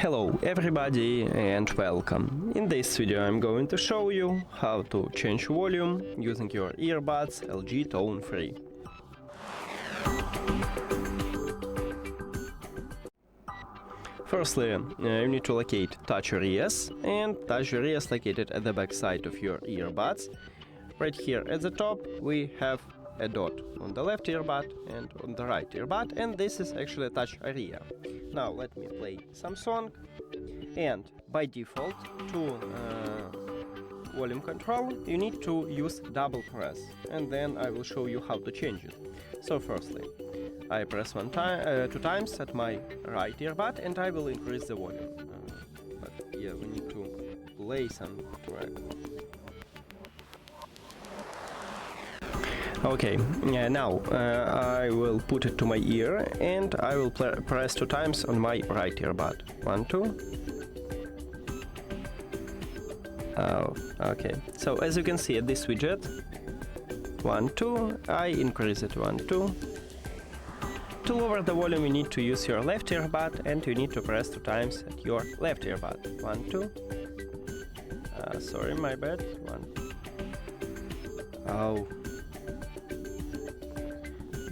Hello everybody and welcome. In this video I'm going to show you how to change volume using your earbuds LG TONE Free. Firstly, you need to locate touch areas, and touch areas located at the back side of your earbuds. Right here at the top we have a dot on the left earbud and on the right earbud, and this is actually a touch area. Now let me play some song, and by default to volume control you need to use double press, and then I will show you how to change it. So firstly, I press two times at my right earbud and I will increase the volume. But yeah, we need to play some track. Okay, now I will put it to my ear and I will press two times on my right earbud. 1, 2. Oh, okay. So as you can see at this widget, 1, 2, I increase it 1, 2. To lower the volume you need to use your left earbud and you need to press two times at your left earbud. 1, 2. Sorry, my bad. 1. Oh.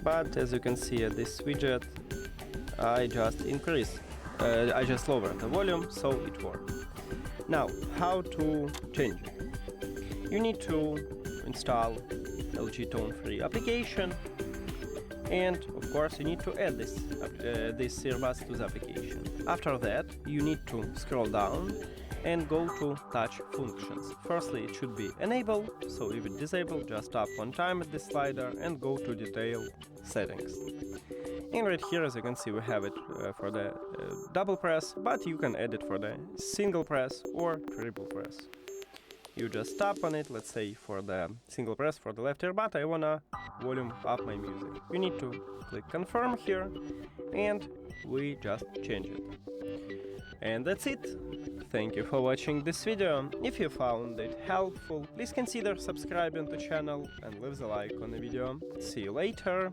But as you can see at this widget, I just lower the volume, so it worked. Now, how to change it? You need to install LG TONE Free application, and of course you need to add this earbuds to the application. After that, you need to scroll down and go to touch functions. Firstly, it should be enabled, so if it's disabled, just tap one time at this slider and go to detail settings. And right here, as you can see, we have it for the double press, but you can add it for the single press or triple press. You just tap on it. Let's say for the single press for the left earbud, I wanna volume up my music. You need to click confirm here, and we just change it. And that's it. Thank you for watching this video. If you found it helpful, please consider subscribing to the channel and leave a like on the video. See you later.